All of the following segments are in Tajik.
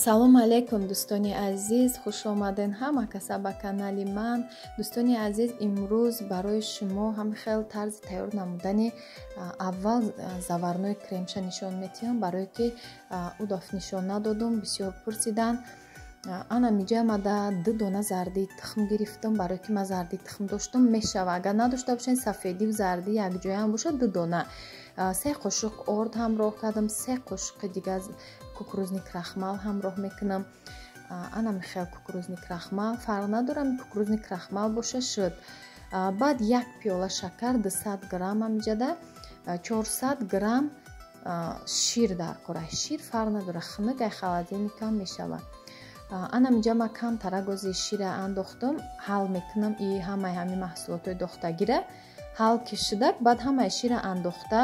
ассалому алайкум дӯстони азиз, хуш омаден ҳама каса ба канали ман. Дӯстони азиз, имрӯз барои шумо ҳами хел тарзи тайёр намудани аввал заварнои кремша нишон метиҳам, барое ки удоф нишон надодум. Бисёр пурсидан. ана миҷама да 2 дона зардии тухм гирифтам, барое ки ман зардии тухм доштам, мешава. Агар надошта бошен сафедию зарди якҷоям бошад 2 дона. 3 қошуқ орд ҳамроҳ кардам, 3 қошуқи дигар кукурузни крахмал ҳамроҳ мекунам. ана михел кукурузни крахмал, фарқ надорам, кукурузни крахмал боша шуд. баъд 1 пиёла шакар, 200 грамм амиҷада, 400 грамм шир дар кора. Шир фарқ надора, хунук ай холодильникам мешава. ана миҷама камтара гози шира андохтам, ҳал мекунам и ҳамаи ҳами маҳсулотои дохтагира ҳал ки шудак, баъд ҳамаи шира андохта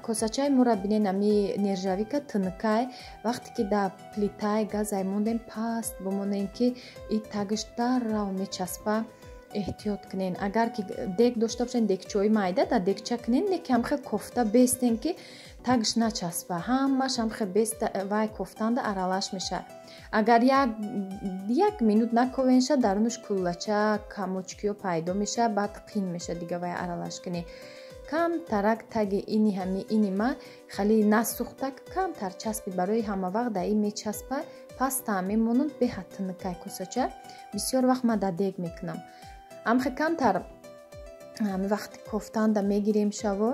косачаи мура бинен ами нержавика тунукай вақте ки да плитаи газай мондем паст бимонем ки и тагиш даррав мечаспа. эҳтиёт кунен. Агар ки дег дошта бошен, дегчои майда да дегча кунен, неки ҳамхел кофта бестен ки тагиш начаспа. ҳамаш ҳамхел беста вай кофтанда аралаш меша. Агар як минут наковенша, дарунаш куллача, камочкиё пайдо меша, баъд қин меша дига вай аралаш кунӣ. камтарак таги ини ҳами ини ма хали насӯхта камтар часпид, барои ҳама вақт да ин мечаспа, паста мемонад беҳа тунукай косача. Бисёр вақт ма да дег мекунам. амхе камтар вақти кофтанда мегирем шаво,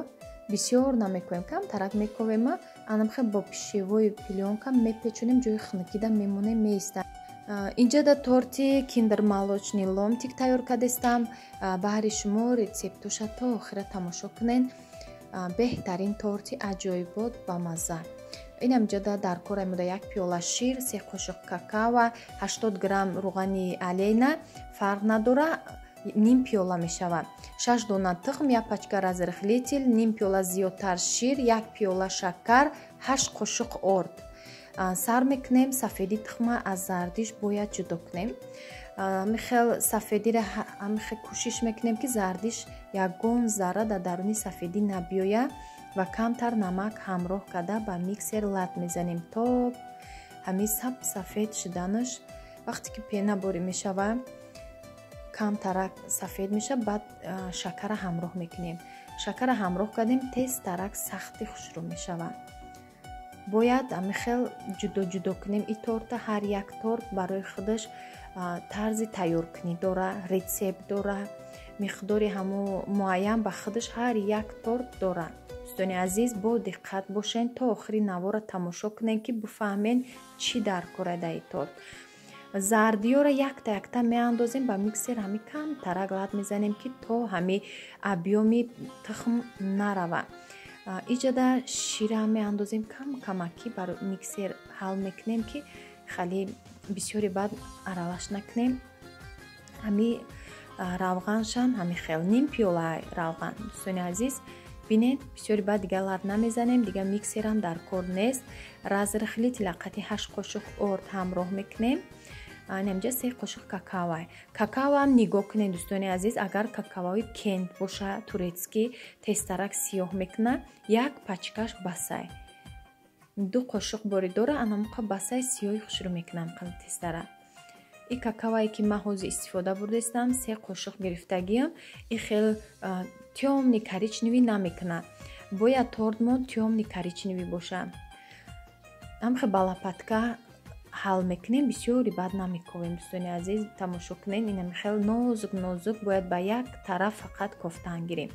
бисёр намекунем, камтарак мековема, анамхе бо пишевои пилёнка мепечунем, ҷои хунукида мемонем меистам. инҷа да торти киндермолочни ломтик тайёр кардестам. баҳри шумо рецептуша то охира тамошо кунен. беҳтарин торти аҷоибот ба мазза. инам ҷада дар кора муда 1 пиёла шир, 3 қошуқ какао, 80 грамм рӯғани алейна, фарқ надора, ним пиёла мешавад. 6 дона тухм, 1 пачка разрыхлитель, ним пиёла зиёдтар шир, 1 пиёла шакар, 8 қошуқ орд. сар мекунем. Сафеди тухма аз зардиш бояд ҷудо кунем. михел сафедиро ҳамихел кӯшиш мекунем ки зардиш ягон зарра дар даруни сафедӣ набиёя ва камтар намак ҳамроҳ карда ба миксер лат мезанем то ҳами сафед шуданаш. вақте ки пенаборӣ мешава, камтарак сафед меша, баъд шакара ҳамроҳ мекунем. шакара ҳамроҳ кардем, тез тарак сахти хушрӯ мешава. бояд амихел ҷудо кунем. И торта ҳар як торт барои худаш тарзи тайёркунӣ дора, рецепт дора, миқдори ҳамо муайян ба худаш ҳар як торт дора. дӯстони азиз, бо диққат бошен, то охири навора тамошо кунен ки бифаҳмен чӣ дар кора дар ин торт. зардиёро якта меандозем ба миксер, ҳами камтарак лат мезанем ки то ҳами объёми тухм нарава. иҷада шира меандозем камаки бар миксер ҳал мекунем ки хали бисёри баъд аралаш накунем. ҳами равғаншан ҳами хел ним пиёла равған. дӯстони азиз, бинед бисёри баъд дига лат намезанем, дига миксерам дар кор нест. разрыхлителя қати 8 қошуқ орд ҳамроҳ мекунем. инамҷа 3 қошуқ какао. какаоам нигоҳ кунед дӯстони азиз, агар какаои кент боша, турецкӣ тезтарак сиёҳ мекуна. 1 пачкаш басай, 2 қошуқ бори дора, анамуқа басай сиёҳи хушрӯ мекунам қали тезтара. и какаое ки ман ҳозир истифода бурдестам, 3 қошуқ гирифтагиам. и хел тёмни коричневӣ намекуна. бояд торт мо тёмни коричневӣ боша. амхе ба лопатка ҳал мекунем, бисёри баъд намековем. дӯстони азиз, тамошо кунен, инами хел нозук бояд ба як тараф фақат кофтан гирем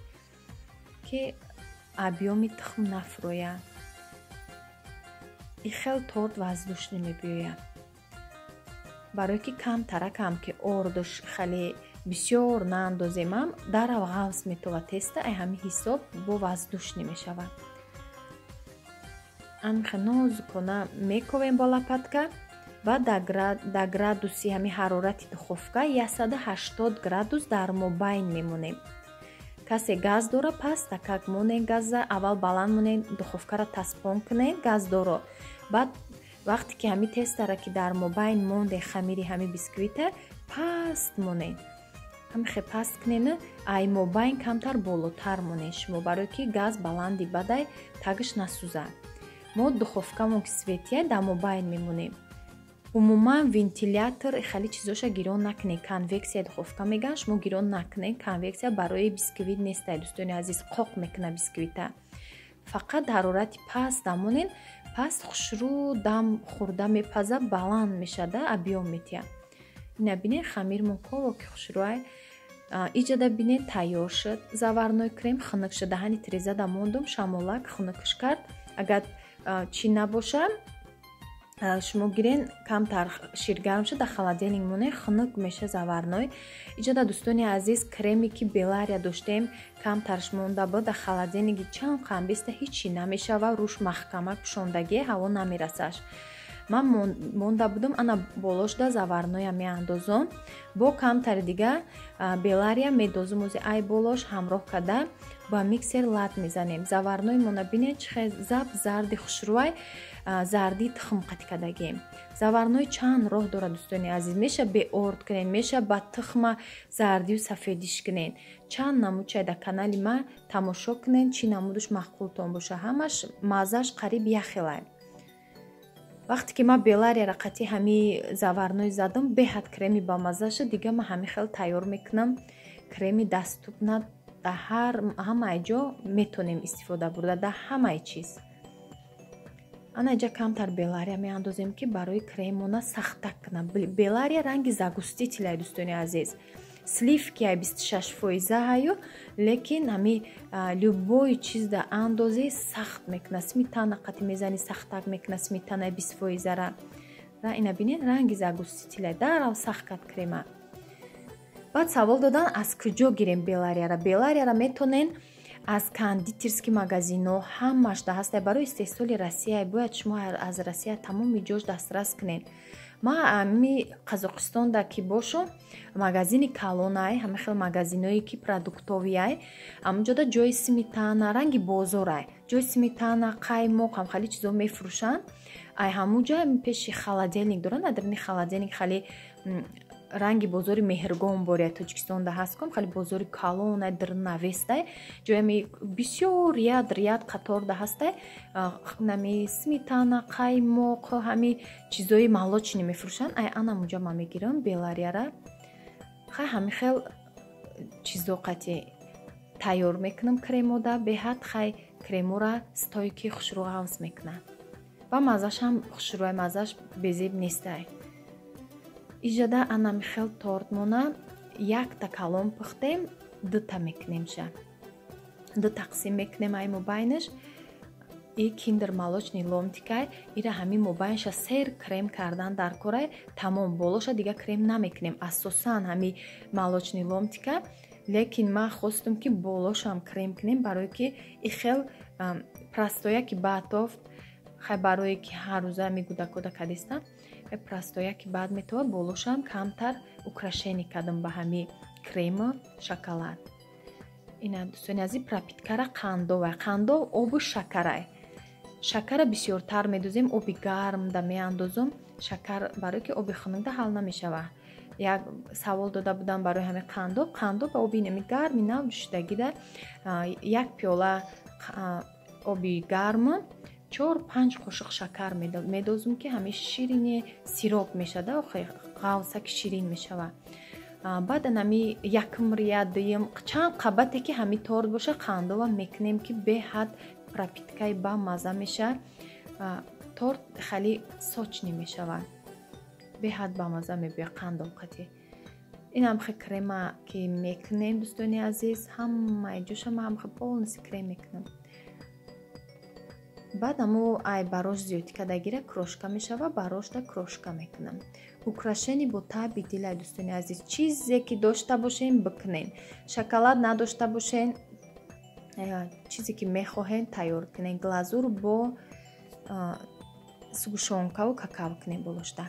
ки объёми тухм нафурӯя. и хел торт воздушнӣ мебиёяд. барое ки камтаракам ки ордуш хеле бисёр наандоземам дарав ғавз метова теста ай ҳами ҳисоб бо ваздушнӣ мешавад. Амихе нозукона мековем бо лопатка ва дар градуси ҳами ҳарорати духовка 180 градус дар мобайн мемонем. касе газ дора пас такак монед газа аввал баланд монед духовкара таспон кунед газдоро баъд вақте ки ҳами тестара ки дар мобайн монде хамири ҳами бисквита паст монед ҳамихе паст кунед ай мобайн камтар болотар монед шумо барое ки газ баланди бадай тагиш насӯзад. мо духовкамон ки светия дар мобайн мемонем. умуман вентилятор хеле чизоша гирон накунед. конвексия духовка меган шумо гирон накунед. конвексия барои бисквит нестай дӯстони азиз қоқ мекуна бисквита. фақат ҳарорати паст дамонед паст хушрӯ дам хӯрда мепаза баланд мешада объём метия. ина бинед хамирмон ково ки хушрӯай иҷада бинед тайёр шуд. заварной крем хунук шуд даҳани тирезада мондум шамолак хунукш кард. агар чӣ набоша шумо гирен камтар ширгарм шуд дар холодильник монед хунук меша заварной. иҷода дӯстони азиз креми ки белария доштем камтарш монда буд дар холодильники чанд қам биста ҳичи намешава руш маҳкама пушондагӣ ҳаво намерасаш. ман монда будам ана болош да заварноя меандозам бо камтари дига белария медозум ози ай болош ҳамроҳ карда ба миксер лат мезанем. заварной мона бинед чихе заб зарди хушрӯай зарди тухм қатикадагем. заварной чанд роҳ дорад дӯстони азиз. меша беорд кунед меша ба тухма зардию сафедиш кунед. чанд намуд дар канали ма тамошо кунед чӣ намудуш маъқултон боша. ҳамаш маззаш қариб яхелай. вақте ки ман беларияра қатъи ҳами заварной задам беҳад креми ба мазза шуд дига ман ҳами хел тайёр мекунам. креми даступна дар ҳамаи ҷо метонем истифода бурда дар ҳамаи чиз. ана иҷа камтар белария меандозем ки барои кремона сахта кунам. белария ранги загустителяй дӯстони азиз. сливки ай 26% ҳаю лекин ҳами любой чиз дар андозе сахт мекуна. сметана қатъи мезани сахтак мекуна сметанаи 20%ра. ина бинед ранги загустителяй дарав сахт кард крема. баъд савол додан аз куҷо гирем беларияра. беларияра метонен аз кондитерски магазино ҳамаш да ҳаста. барои истеҳсоли россия бояд шумо аз россия тамоми ҷош дастрас кунед. ма ами қазоқистонда ки бошум магазини калонай ҳама хел магазиное ки продуктовиай ҳамунҷода ҷои сметана ранги бозорай ҷои сметана қаймоқ ҳам хеле чизо мефурӯшанд. ай ҳамунҷа пеши холодильник доранд. адрини холодильник хеле ранги бозори меҳргон бория тоҷикистонда ҳасткум хеле бозори калонай дирнавестай ҷоями бисёр ряд қаторда ҳастай нами сметана қаймоқ ҳами чизои молочни мефурӯшанд. ай анамунҷа ма мегирам беларияра хай ҳами хел чизо қатъи тайёр мекунам кремода беҳад хай кремора стойки хушрӯ ғавз мекунад ва маззаш ҳам хушрӯай маззаш безеб нестай. иҷада анами хел торт мона якта калон пухтем дута мекунемша ду тақсим мекунем ай мобайнаш и киндер молочный ломтикай ира ҳами мобайнша сер крем кардан дар корай тамом болоша дига крем намекунем асосан ҳами молочный ломтика. лекин ман хостум ки болошам крем кунем барое ки и хел простоя ки баъдофт хай барое ки ҳаррӯза ами гудакода кадиста простоя ки баъд метова болошам камтар украшение кардам ба ҳами крему шоколад. ина дӯстони азиз пропиткара қандовай қандов обу шакарай шакара бисёртар медозем оби гармда меандозам шакар барое ки оби хунукда ҳал намешава. як савол дода будам барои ҳами қандов ба оби нами гарми нав дӯшидагида як пиёла оби гарм 4-5 қошиқ шакар медозум ки ҳами ширини сироп мешада ғавсаки ширин мешава. баъд нами якм рия дуюм чанд қабате ки ҳами торт боша қандова мекунем ки беҳад пропиткаи ба мазза меша. торт хали сочни мешава беҳад ба мазза мебия қандов қатъи. инам хе крема ки мекунем дӯстони азиз ҳамаи ҷоша ма ҳам полниси крем мекунам. баъд аму ай барош зиёдӣ кардагира крошка мешава, барошда крошка мекунам. Украшени бо таъби дил ай дӯстони азиз, чизе ки дошта бошен бикунен. Шоколад надошта бошен, чизе ки мехоҳен тайёр кунен. Глазур бо сгушонкаву какао кунем болошта.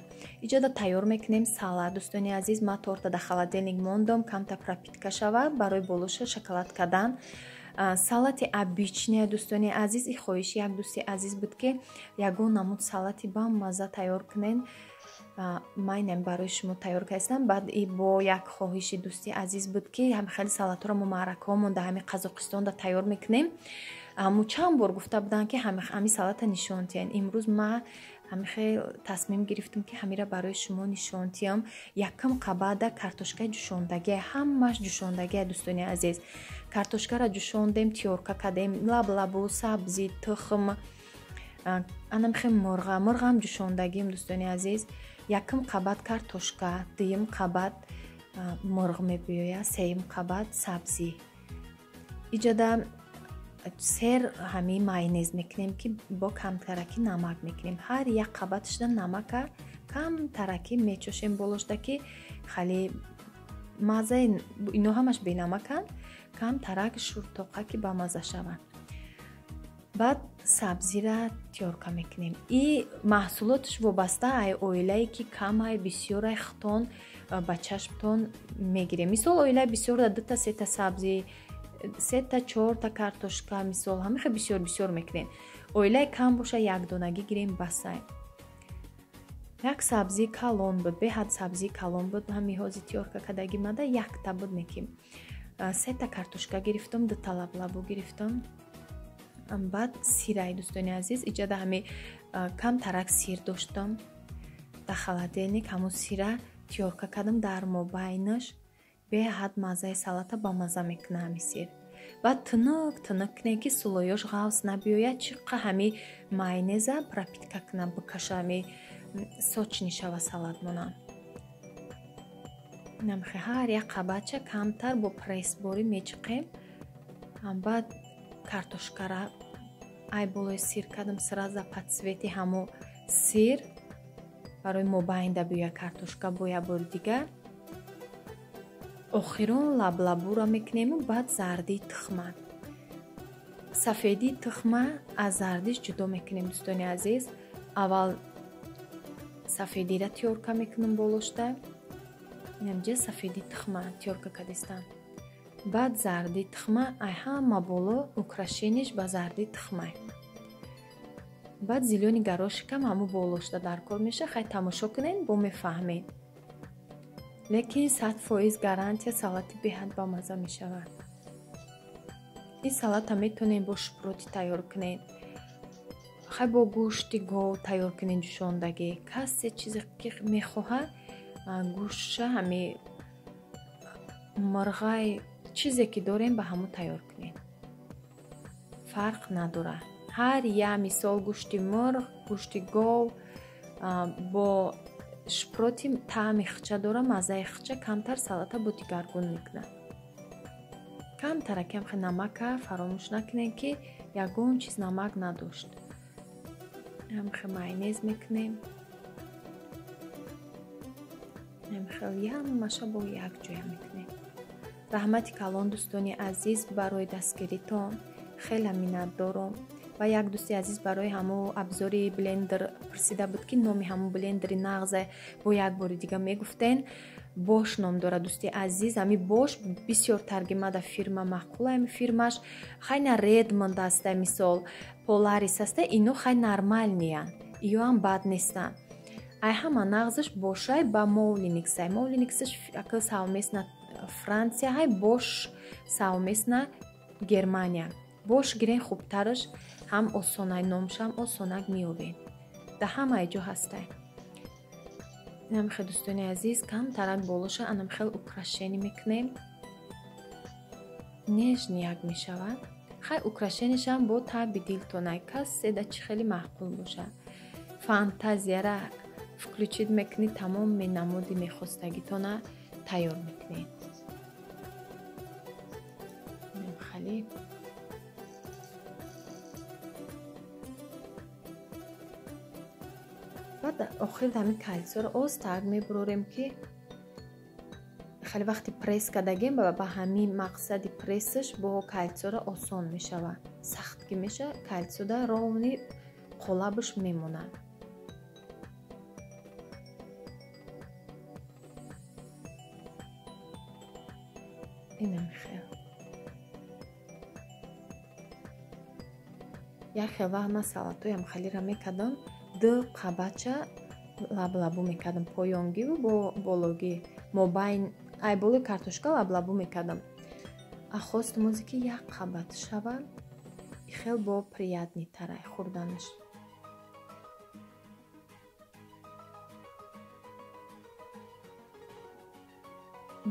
Иҷода тайёр мекунем салат. Дӯстони азиз, ман торта дар холодильник мондам, камтар пропитка шава барои болоша шоколад кардан. Салати обичне дӯстони азиз, и хоҳиши як дӯсти азиз буд ки ягон намуд салати бамазза тайёр кунен. Майнам барои шумо тайёр кардам. Баъд и бо як хоҳиши дӯсти азиз буд ки хеле салатҳоро мо маъракаҳомон дар ҳамин Қазоқистонда тайёр мекунем. Аммо чанд бор гуфта буданд ки ҳамин салата нишон диҳен. Имрӯз ман хел тасмим гирифтам ки ҳамира барои шумо нишон диҳам. Якам қабада картошкаи ҷӯшондаги, ҳамаш ҷӯшондаги дӯстони азиз. Картошкаро ҷӯшондем, тиёрка кардем, лаб-лабу, сабзи, тухм, анам хел мурғам ҷӯшондагим дӯстони азиз. Якам қабат картошка, дуюм қабат мурғ мебиёяд, сеюм қабат сабзи. Иҷода сер ҳамин майонез мекунем ки бо камтараки намак мекунем. Ҳар як қабаташда намака камтараки мечошем болошда ки хали маззаи ино ҳамаш бенамаканд, камтарак шуртоқа ки бамазза шаванд. баъд сабзира тиёрка мекунем. И маҳсулоташ вобаста ай оилае ки камай бисёрай хитон ба чашмтон мегирем. Мисол оилаи бисёр дута сета сабзи, сета чорта картошка, мисол ҳамин хел бисёр мекунем. Оилаи кам боша якдонагӣ гирем басай. Як сабзи калон буд, беҳад сабзи калон буд, ҳамиҳози тиёрка кардаги мада якта буд меким. Сета картошка гирифтам, дута лаблабу гирифтам. Баъд сирай дӯстони азиз, иҷода ҳами камтарак сир доштам дар холодильник, ҳамун сира тиёрка кардам дар мобайнаш. Беҳад маззаи салата ба мазза мекуна ҳамин сир. Баъд тунук кунем ки сулоёш ғавс набиёяд, чиққа ҳами майонеза пропитка кунам, бикаша ҳами сочни шава салат монанд. Намхе ҳар як қабатча камтар бо прессборӣ мечиқем. Баъд картошкара ай болои сир кардам сразу за подсвети ҳамун сир барои мобайн да биёяд картошка бо як бори дигар. Охирон лаблабура мекунем. Баъд зардии тухма, сафедии тухма аз зардиш ҷудо мекунем дӯстони азиз. Аввал сафедира тиёрка мекунам болошта. Инамҷа сафедии тухма тиёрка кардистам. баъд зарди тухма ай ҳама боло украшениш ба зарди тухма. баъд зелёни горошикам ҳаму болошта дар кор меша. хай тамошо кунен бо мефаҳмед. лекин 100% гарантия салати беҳад бамазза мешавад. ин салата метонем бо шпроти тайёр кунен, хай бо гӯшти гов тайёр кунен ҷӯшондагӣ. касе чизе ки мехоҳад гӯша ҳами мурғай чизе ки дорем ба ҳамун тайёр кунем. фарқ надорад. ҳар як мисол гӯшти мурғ, гӯшти гов бо шпроти таъми хича дора, маззаи хича камтар салата бо дигаргун мекунад. камтаракам хе намака фаромӯш накунем ки ягон чиз намак надошт. ҳамхе майонез мекунем. ҳамхел ямаша бо якҷоя мекунем. раҳмати калон дӯстони азиз, барои дастгиритон хеле миннатдорам. ва як дӯсти азиз барои ҳамун абзори блендер пурсида буд ки номи ҳамун блендери нағзе бо як бори дига мегуфтен. бош ном дорад дӯсти азиз. ҳами бош бисёр таргима фирма маъқула. ҳами фирмаш хайна Redmond аста, мисол Polaris аста. ино хай нормальниян, иёам бад нестан. ай ҳама нағзаш бошай ба Moulinex. Moulinex-аш акл савмесна Франсия, ҳай бош савмесна Германия. бош гирен хубтараш, ҳам осонай номшам осонак меёбен. Да ҳамаи ҷо ҳастай. инам хел дӯстони азиз, камтарак болоша анам хел украшени мекунем. нежни як мешавад. хай украшенишам бо таъби дилтонай, каседа чи хели маъқул боша. фантазияра включид мекунед, тамоми намуди мехостагитона тайёр мекунед. хали охир ҳамин кальцияро оз так мебурорем ки хеле вақти пресс кардагем ба ҳамин мақсади прессаш бо кальцияро осон мешава. Сахт ки меша кальцияда ровни қолабаш мемонад. инам хел як хел вақт ман салатоям халира мекардам, ду қабача лаблабу мекардам, поёнгиву бо бологи мобайн айболи картошка лаблабу мекардам. Ахостум ози ки як қабат шавад, хел бо приятнитара хурданаш.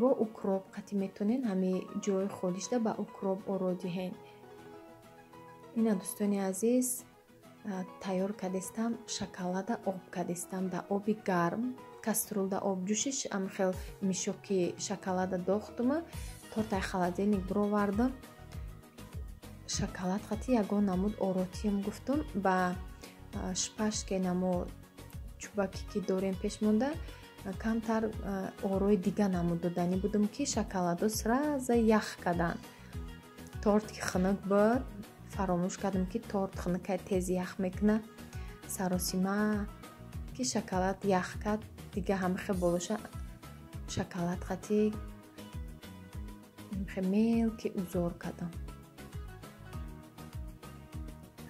бо укроп қати метонен ҳами ҷои холишда ба укроп оро диҳен. ина дӯстони азиз тайёр кардестам шоколада об кардестам да оби гарм каструлда об ҷӯшиш амхел мишоки шоколада дохтума тортай холодильник бировардам шоколад қати ягон намуд оротиям гуфтум ба шпажке намо чӯбаки ки дорем пешмонда камтар орои дига намуд додани будум ки шоколадо сраза ях карданд. торт ки хунук буд фаромӯш кардам ки торт хунукай тез ях мекуна. саросима ки шоколад ях кард дига ҳамихе болоша шоколад қати мел ки узор кардам.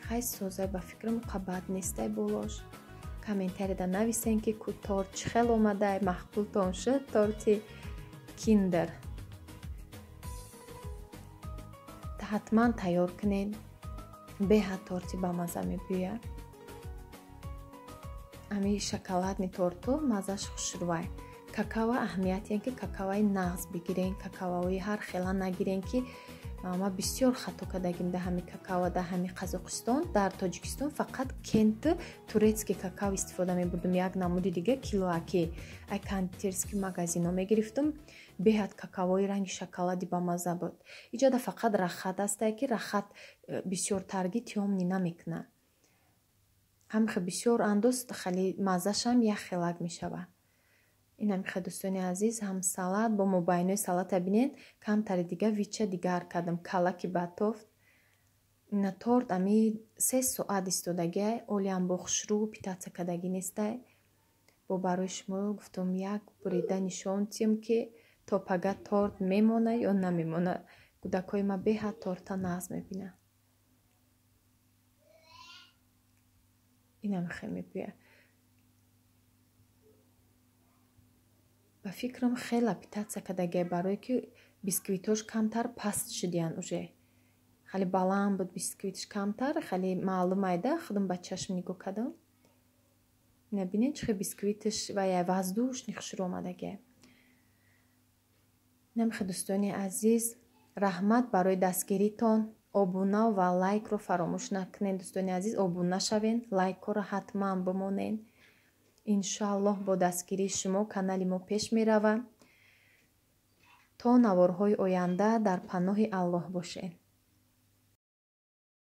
хай созай ба фикрам қабат нестай болош. комментарияда нависен ки ку торт чӣ хел омадай, маҳбултон шуд торти киндер. ҳатман тайёр кунед. беҳад торти бамаза мебӯяд. ами шоколадни торту мазаш хушрӯвай. какао аҳамияте ки какаои нағз бигирен, какаои ҳар хела нагирен ки ма бисёр хато кардагим да ҳами какао да ҳами Қазоқистон. дар Тоҷикистон фақат кенту турецки какао истифода мебурдум. як намуди дига килоаки ай кондитерски магазино мегирифтум. беҳад какаои ранги шоколади бамаза буд. иҷода фақат рахат астае ки рахат бисёр тарги тиёмни намекуна. ҳамихе бисёр андоз хали мазашам як хелак мешавад. ина михе дӯстони азиз ҳам салат бо мобайнои салата бинен камтари дига вича дигар кардам калаки батофт. ина торт ами 3 соат истодагия олиам бо хушрӯ питаца кардаги нестай. бо барои шумо гуфтум як бурида нишон тием ки то пага торт мемона ё намемона. кӯдакои ма беҳад торта нағз мебинад. ина михе мебӯя. ба фикрам хела питаца кардагия барое ки бисквитош камтар паст шудиян уже. хали баланд буд бисквитш камтар хали маълум айда худам ба чашм нигоҳ кардам. ина бинед чӣ хел бисквитш ва яй воздушни хушрӯ омадагия. ина михе дӯстони азиз раҳмат барои дастгиритон. обуна ва лайкро фаромӯш накунед дӯстони азиз. обуна шавен, лайкҳоро ҳатман бимонен. иншоаллоҳ бо дастгирии шумо канали мо пеш меравад. то наворҳои оянда дар паноҳи Аллоҳ бошед.